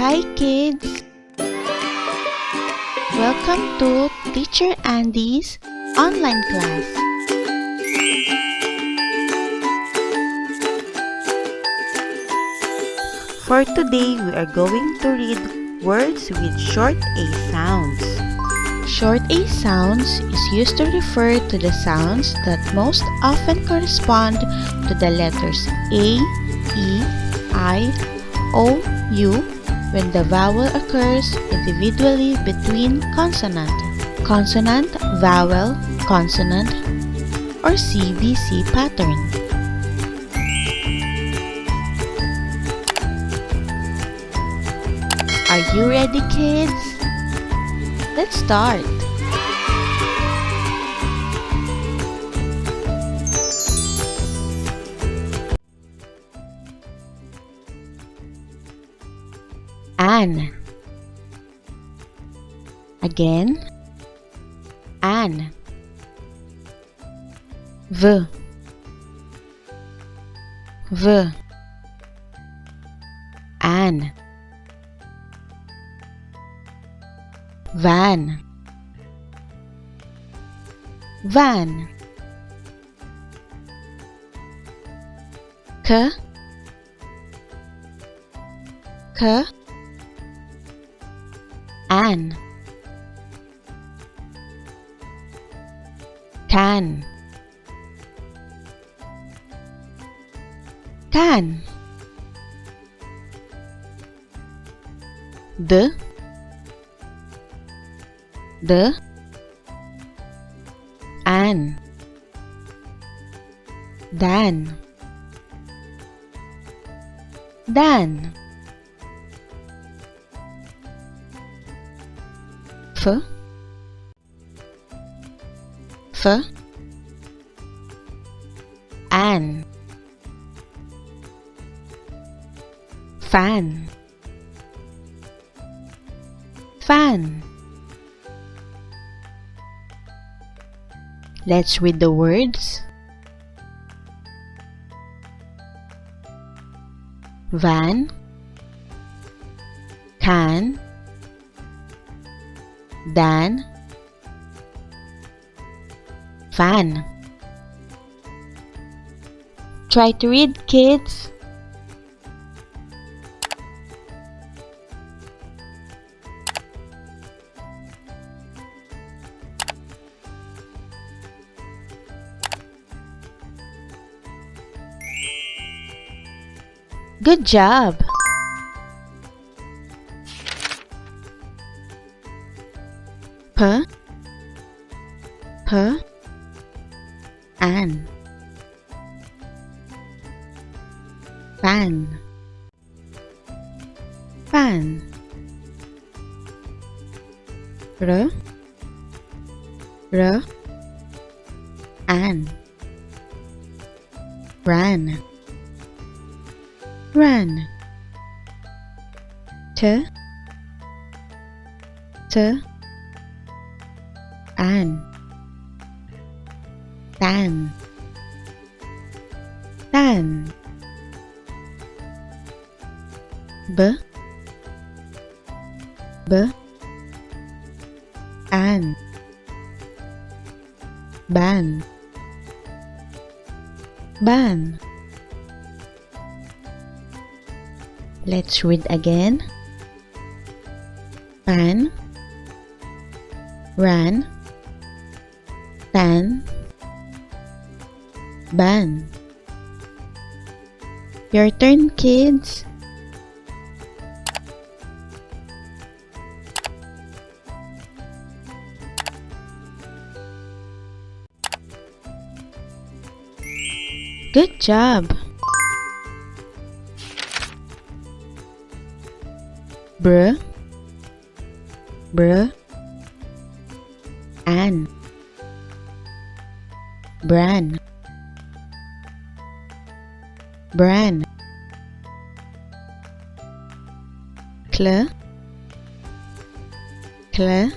Hi kids! Welcome to Teacher Andy's online class. For today, we are going to read words with short A sounds. Short A sounds is used to refer to the sounds that most often correspond to the letters A, E, I, O, U when the vowel occurs individually between consonant, consonant, vowel, consonant, or CBC pattern. Are you ready, kids? Let's start. An. Again. An. V. V. An. Van. Van. K. K. An. Can. Can. D. D. An. Dan. Dan. F. F. An. Fan. Fan. Let's read the words. Van. Can. Dan. Fan. Try to read, kids. Good job! P. P. An. Fan. Fan. R. R. An. Ran. Ran. T. T. An. Tan. Tan. B. B. An. Ban. Ban. Let's read again. Pan. Ran. Tan. Ban. Your turn, kids. Good job. Br. Br. An. Bran. Bran. Cl. Cl.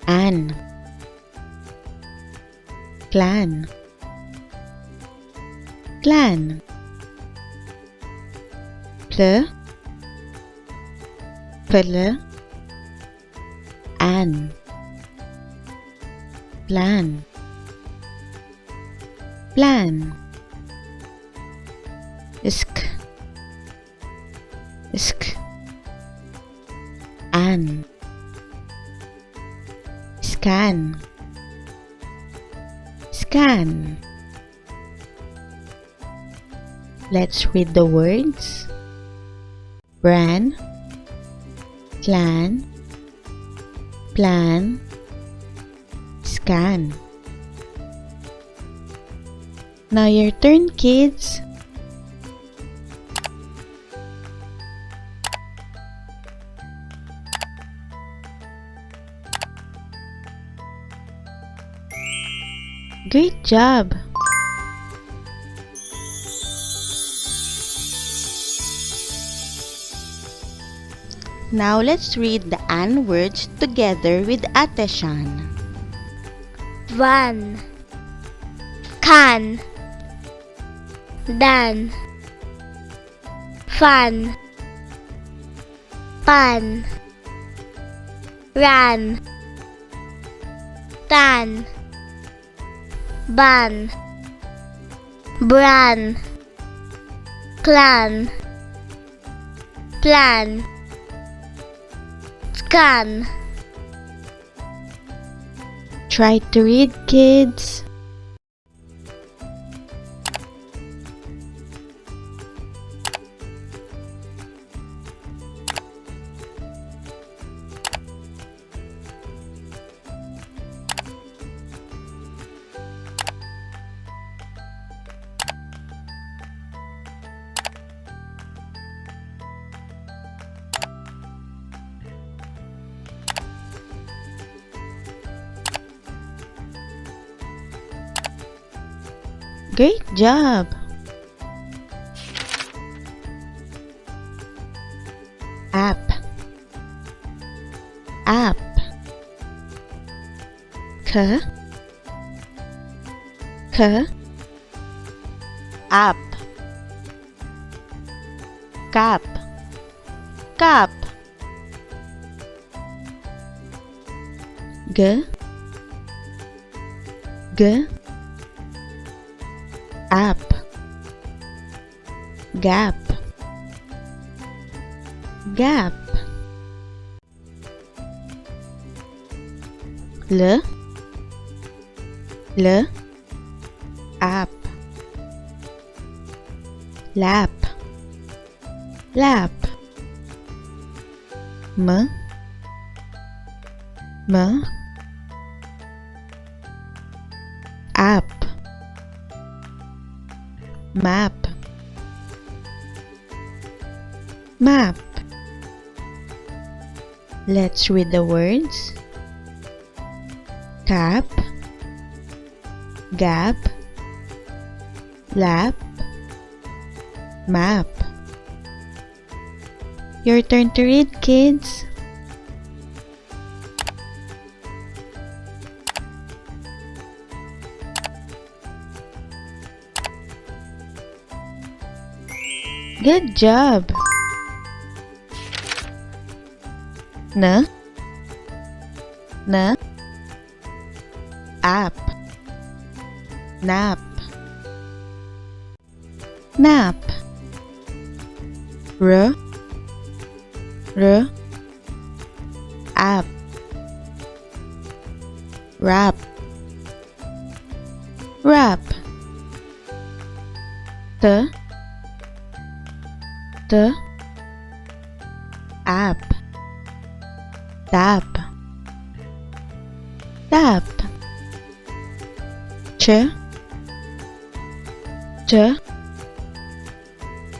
An. Clan. Clan. Pl. Pl, an, plan, plan. Sk, sk, an, scan, scan. Let's read the words. Bran, clan, plan, scan. Now your turn, kids. Great job! Now let's read the an words together with Ate Shan. Van, can, dan, fan, pan, ran, tan, ban, bran, clan, plan, scan. Try to read, kids. Great job! App, app. K, app. Cap, cap. G, app, gap, gap. L, app, lap, lap. M, app, map, map. Let's read the words. Cap, gap, lap, map. Your turn to read, kids. Good job! N, app, nap, nap. R, app, wrap, wrap. T, app, tap, tap. Ch,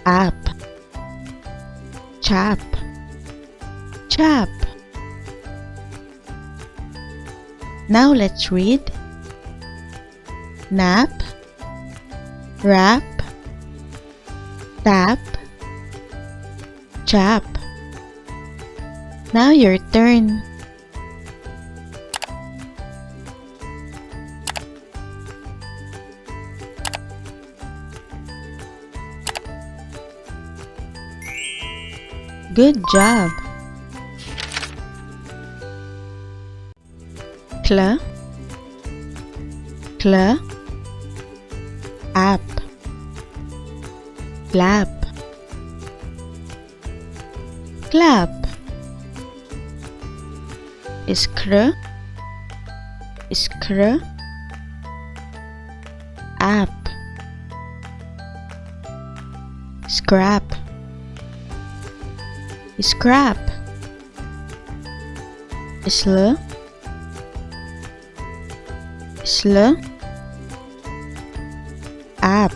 app, chap, chap. Now let's read. Nap, wrap, tap, chap. Now your turn. Good job! Cl, cl, ap, clap, clap. Skr, skr, ap, scrap, scrap. Sl, sl, ap,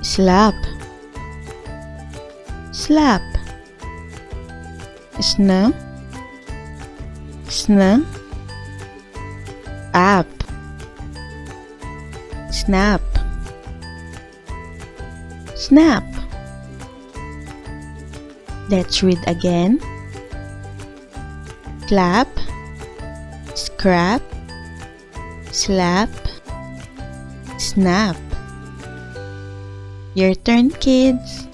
slap, slap. Sn, sn, ap, snap, snap. Let's read again. Clap, scrap, slap, snap. Your turn, kids.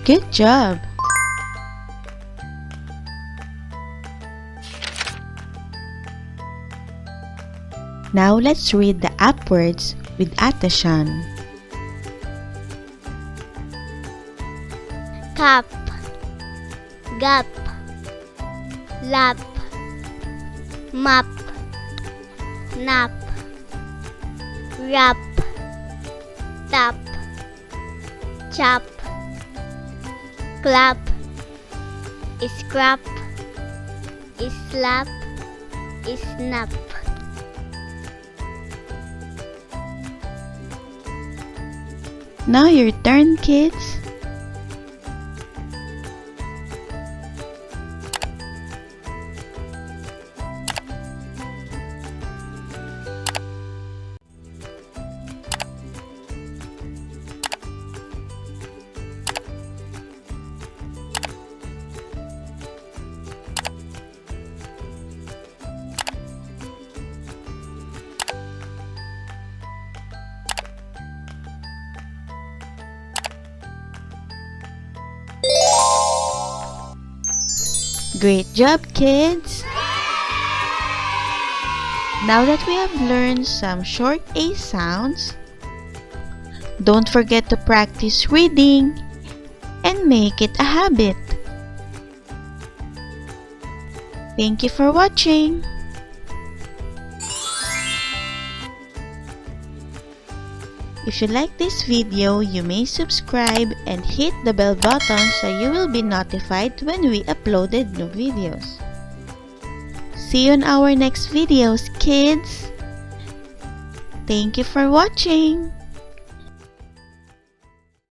Good job! Now let's read the app words with attention. Cap, gap, lap, map, nap, wrap, tap, chap, clap, scrap, slap, snap. Now your turn, kids. Great job, kids! Now that we have learned some short A sounds, don't forget to practice reading and make it a habit. Thank you for watching. If you like this video, you may subscribe and hit the bell button so you will be notified when we uploaded new videos. See you in our next videos, kids! Thank you for watching!